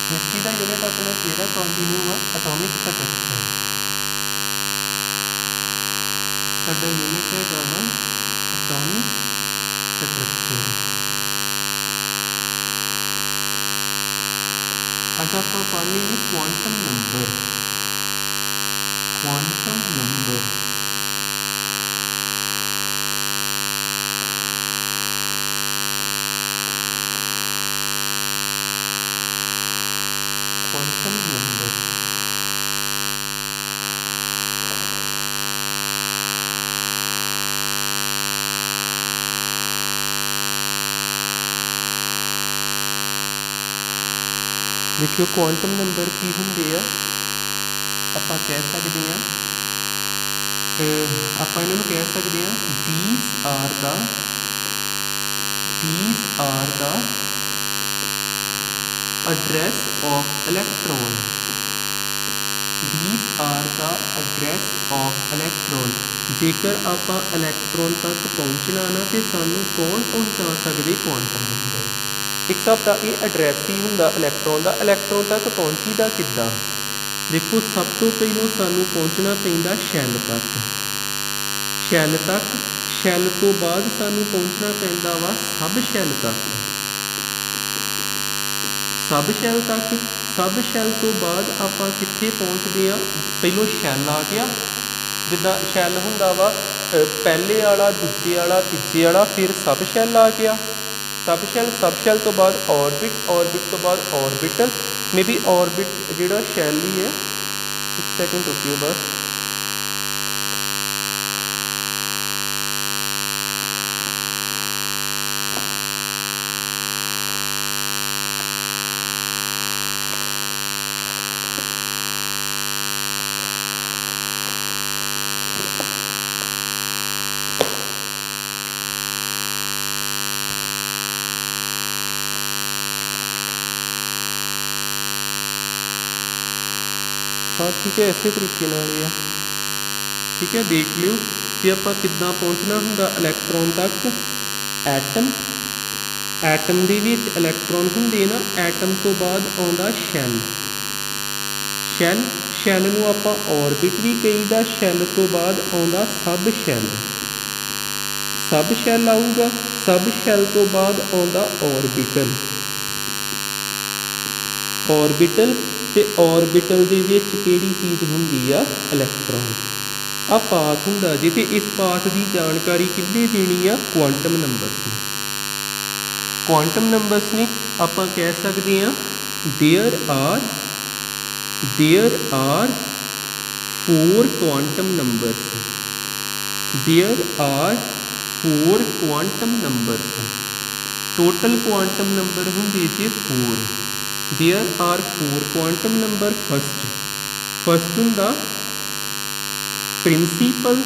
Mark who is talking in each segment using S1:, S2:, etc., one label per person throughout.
S1: Chemistry का unit अपना किहड़ा continue आ atomic structure. साडा यूनिट हैगा वा एटॉमिक स्ट्रक्चर। अज आप पढ़ने ने quantum number. Quantum number quantum number देखियो क्वांटम नंबर की होंगे आ आप कह सकते हैं आप इन्हों कह सकते हैं these are the address of electron. These are the address of electron. जेकर आप इलैक्ट्रॉन तक पहुँचना ना तो सानू कौन पहुँचा सकते क्वांटम नंबर। एक हिसाब का ये एड्रैस ही होंदा इलैक्ट्रॉन का। इलैक्ट्रॉन तक पहुँचीदा किद्दां। देखो सब तो पहलों सानू पहुँचना पैंदा शैल तक। शैल तक शैल तो बाद सानू पहुँचना पैंदा वा सब शैल तक। सब शैल तक सब शैल तो बाद आप कित्थे पहुँचते हैं। पहलों शैल आ गया जिद्दां शैल हुंदा वा पहले वाला दूजे वाला तीजे वाला फिर सब शैल आ गया। सब शैल तो बाद ऑर्बिट तो बाद ऑर्बिटल मे बी ऑर्बिट जिहड़ा शैल ही है। एक सेकंड रुकियो बस। हाँ ठीक है इसे तरीके नाल ही है। ठीक है देख लियो कि आप किद्दां पहुँचना हुंदा इलैक्ट्रॉन तक। एटम दे विच इलैक्ट्रॉन हुंदे ना। एटम तो बाद आउंदा शैल। शैल नूं आपां ऑर्बिट भी कहीदा। शैल तो बाद आउंदा सब शैल आऊगा। सब शैल तो बाद आउंदा ऑर्बिटल ते ऑर्बिटल दे विच किहड़ी चीज़ हुंदी आ इलैक्ट्रॉन। आ पाथ हुंदा जे ते इस पाथ की जानकारी किन्ने देनी आ क्वांटम नंबर्स ने। क्वांटम नंबर्स ने आप कह सकते हैं there are 4 quantum numbers. There are 4 quantum numbers. Total quantum number होंगे जे 4। There are 4 quantum number. First हुंदा principal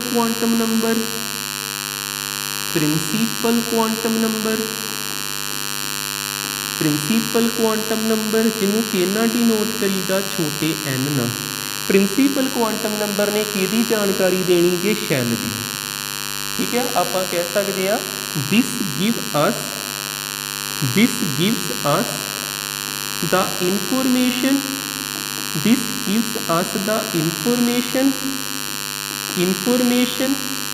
S1: quantum number. Principal quantum number जिन्हों केना डिनोट करीदा छोटे n ना। प्रिंसीपल क्वांटम नंबर ने किहदी जानकारी देनी जे शैल दी। ठीक है आप कह सकते हैं this gives us the information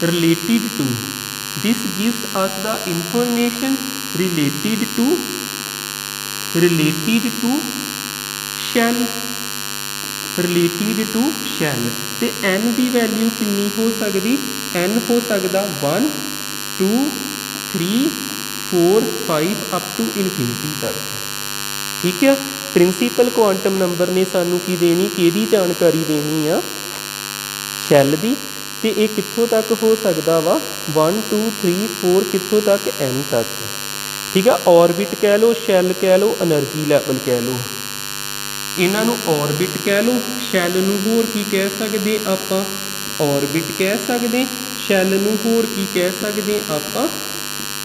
S1: related to this gives us the information related to shell ते n की वैल्यू कितनी हो सकती। n हो सकता 1 2 3 4 5 अप टू इनफिनिटी तक। ठीक है प्रिंसीपल क्वांटम नंबर ने सानू की देनी किहदी जानकारी देनी आ शैल दी। ते ये कित्थों तक हो सकता वा 1 2 3 4 कित्थों तक n तक। ठीक है ऑर्बिट कह लो शैल कह लो एनर्जी लैवल कह लो। इन्हों ऑर्बिट कह लो शैल नूं होर की कह सकते आप ऑर्बिट कह सकते। शैल नूं होर की कह सकते आप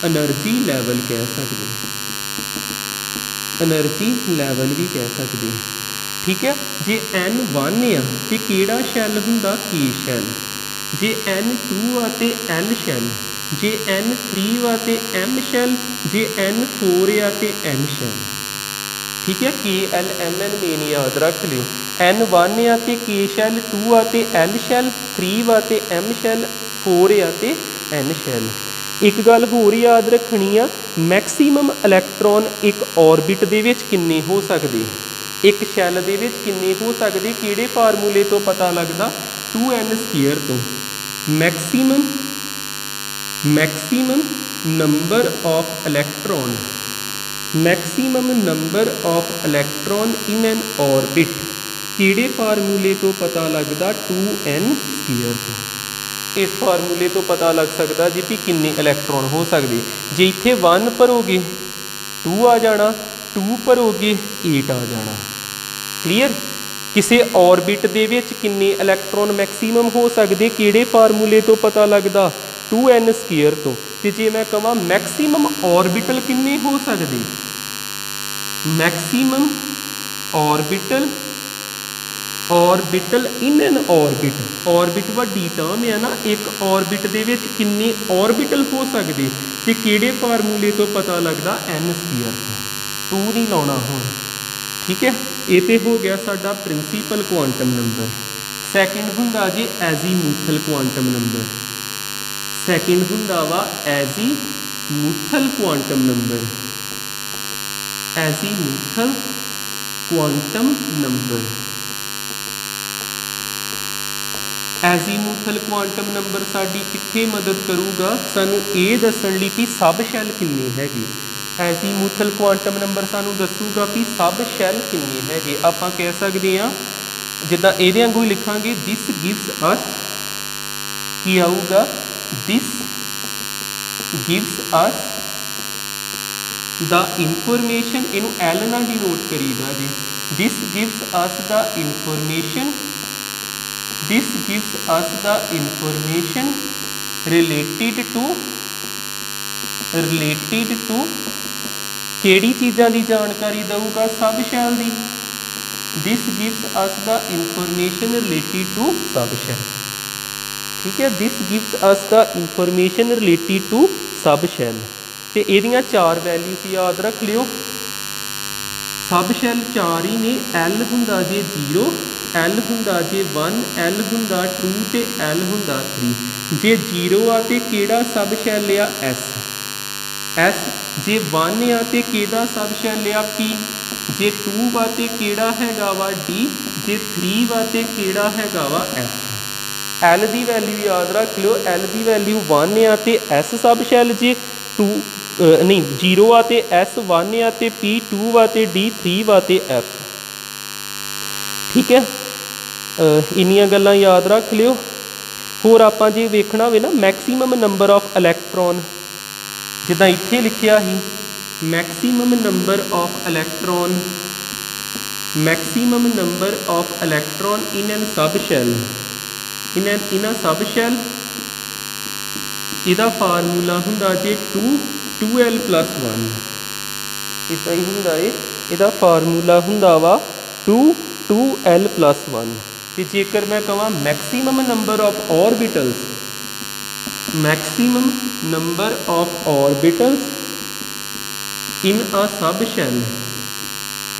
S1: एनर्जी लैवल कह सकते। एनर्जी लैवल भी कह सकते हैं। ठीक है जे N1 आ तो किहड़ा शैल हुंदा K शैल। जे N2 आ तो L शैल। जे N3 आ तो M शैल। जे N4 आ तो N शैल। ठीक है, के एल एम एन मेन याद रख लियो। एन 1 आ तो के शैल, 2 आ तो एल शैल, 3 आ तो एम शैल, 4 आ तो एन शैल। एक गल होर याद रखनी आ, मैक्सीमम इलैक्ट्रॉन एक ऑर्बिट दे विच किन्ने हो सकदे, एक शैल दे विच किन्ने हो सकदे, किहड़े फार्मूले तो पता लगदा, 2n² तो। Maximum number of electron, maximum number of electron in N orbit किहड़े फार्मूले तो पता लगदा, 2n² तो। इस फार्मूले तो पता लग सकता जी भी किन्ने इलैक्ट्रॉन हो सकते, जे इत्थे 1 भरोगे 2 आ जाना, 2 भरोगे 8 आ जाना। क्लीयर। किसी ऑर्बिट दे विच किन्ने इलैक्ट्रॉन मैक्सीमम हो सकते, किहड़े फार्मूले तो पता लगदा, 2n² तो। ते जे मैं कहां मैक्सीमम ऑर्बिटल किन्ने हो सकते, मैक्सीमम ऑर्बिटल, ऑर्बिटल इन एन ऑर्बिट, ऑर्बिट वड्डी टर्म है ना, एक ऑर्बिट दे विच किन्ने ऑर्बिटल हो सकते, ते किहड़े फार्मूले तो पता लगदा, n² तो। 2 नहीं लाउणा हुण, ठीक है। ये तो हो गया साडा प्रिंसीपल क्वांटम नंबर। सैकेंड हुंदा जी एजीमूथल क्वांटम नंबर, सैकेंड हुंदा वा azimuthal quantum number, azimuthal quantum number. Azimuthal quantum number साडी कित्थे मदद करूगा, सानू ये दस्सण लई भी सब शैल किन्ने हैगे। एजीमूथल क्वांटम नंबर सानू दसूगा भी सब शैल किन्ने हैगे। आपां कह सकते हैं जिद्दां इहदे वांगू लिखांगे, दिस गिव्स अस, की आऊगा, this gives us the information, इनू एल नाल डिनोट करीदा जी, this gives us the information, this gives us the information related to केड़ी चीज़ां की जानकारी दूगा, सब शैल दी। this gives us the information related to सब शैल, ठीक है। this gives us the information related to सब शैल। ते एहदियां 4 वैल्यूज याद रख लियो। सब शैल 4 ही ने, एल हुंदा जे 0, एल हुंदा जे 1, एल हुंदा 2 ते एल हुंदा 3। जे 0 आ ते केड़ा सब शैल आ, एस, एस। जे 1 आ ते केड़ा सब शैल आ, पी। जे 2 वा ते केड़ा हैगा वा, डी। जे 3 वा ते केड़ा हैगा वा, एफ। एल दी वैल्यू याद रख लो, एल दी वैल्यू 1 आ ते एस सब शैल, जे 2 नहीं 0 आ ते एस, 1 आ ते पी, 2 वा ते डी, 3 वा ते एफ, ठीक है। इन्नियां गल्लां याद रख लियो। होर आपां जे वेखना होवे ना, मैक्सीमम नंबर ऑफ इलैक्ट्रॉन, जिद्दां इत्थे लिखिया ही, maximum number of electron, maximum number of electron in N subshell, in a सब शैल, इहदा फार्मूला हुंदा जे 2l+1, इदां ही हुंदा है, इहदा फार्मूला हुंदा वा 2l+1। ते जेकर मैं कहां maximum number of orbitals, maximum number of orbitals in a subshell,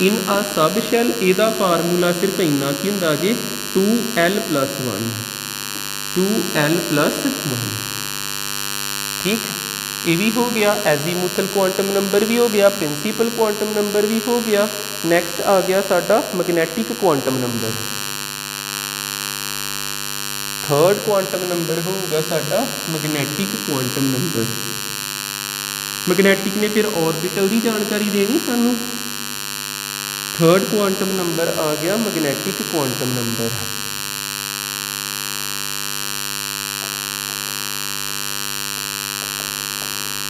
S1: in a सब शैल, इहदा फार्मूला सिर्फ इन्ना की हुंदा जे 2l+1, 2l+1, ठीक। ये भी हो गया, एजीमूथल क्वांटम नंबर भी हो गया, प्रिंसीपल क्वांटम नंबर भी हो गया। नैक्सट आ गया साडा magnetic quantum number. Third quantum number होगा साडा मैग्नैटिक क्वांटम नंबर। मैग्नैटिक ने फिर ऑर्बिटल की जानकारी देनी सानू। थर्ड क्वांटम नंबर आ गया मैग्नैटिक क्वांटम नंबर।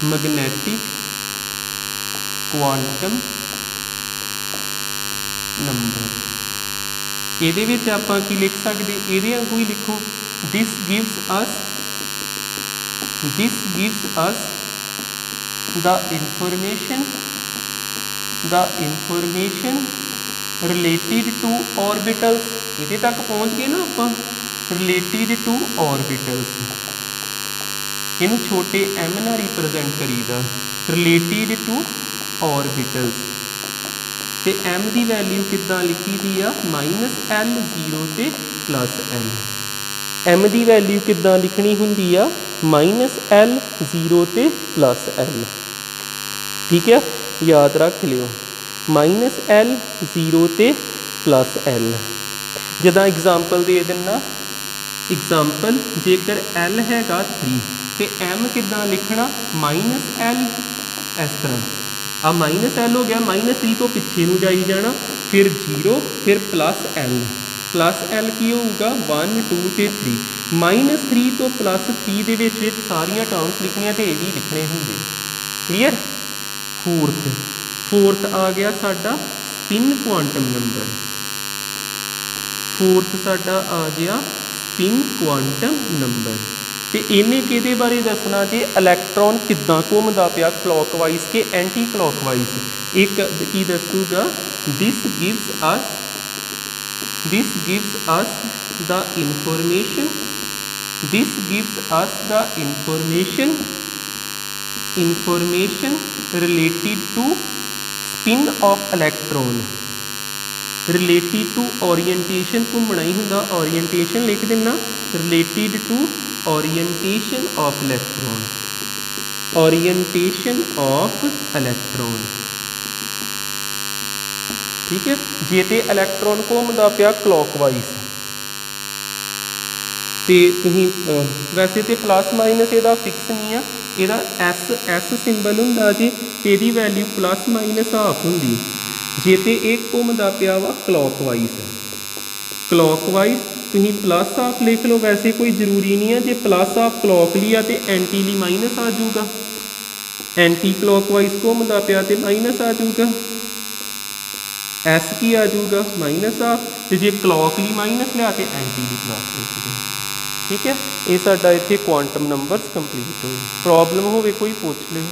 S1: मैग्नैटिक क्वांटम नंबर, ਇਹਦੇ ਵਿੱਚ ਆਪਾਂ ਕੀ ਲਿਖ ਸਕਦੇ, ਇਹਦੇ ਵਾਂਗੂ ਹੀ ਲਿਖੋ, this gives us the information related to orbitals। ਇਹਦੇ ਤੱਕ ਪਹੁੰਚ ਗਏ ਨਾ ਆਪਾਂ, related to orbitals, ਇਹਨੂੰ ਛੋਟੇ m ਨਾਲ रिप्रजेंट करीदा, related to orbitals। तो m की वैल्यू किद्दां लिखी दी आ -l 0 ते +l। m की वैल्यू किद्दां लिखनी हुंदी आ -l 0 ते +l। ठीक है, याद रख लियो -l 0 ते +l। जिदा एग्जाम्पल दे दिना, एग्जाम्पल जेकर l हैगा 3 तो m किद्दां लिखना -l इस तरह आ -l हो गया, -3 तो पिछे नूं जाई जाना, फिर 0 फिर +l की होगा 1 2 ते 3 -3 तो +3 दे विच सारियां टर्म्स लिखनियां तो ये भी लिखने होंगे। क्लीयर। फोर्थ आ गया साडा स्पिन क्वांटम नंबर। फोर्थ साडा आ गया स्पिन क्वांटम नंबर। तो इन्हें किहदे बारे दसना जे इलैक्ट्रॉन किद्दां घूमदा पिया, क्लॉकवाइज के एंटी क्लॉकवाइज। एक की दसूगा this gives us the information, this gives us the information related to spin of electron. Related to orientation घूमना ही होंदा, ओरिएंटेशन लिख देना, related to orientation of electron, orientation of electron. ठीक है, जे ते इलैक्ट्रॉन घूमदा पिया क्लॉकवाइज तो तुसीं वैसे तो प्लस माइनस इहदा फिक्स नहीं है, इहदा एस सिंबल हुंदा जी, तो इहदी वैल्यू +- हुंदी। जे तो एक घूमदा पिया वा क्लॉकवाइज तुसीं +- लिख लो, वैसे कोई जरूरी नहीं है, जे +- क्लॉकली आ तो एंटी ली माइनस आ जाऊगा, एंटी क्लॉकवाइज घूमदा पिया तो माइनस आ जाऊगा, एस की आ जाऊगा -, तो जे क्लॉकली माइनस लिया तो एंटी ली प्लस लिख दे। ठीक है, ये साडा इत्थे क्वांटम नंबरस कंप्लीट होए। प्रॉब्लम होवे कोई पूछ लिओ।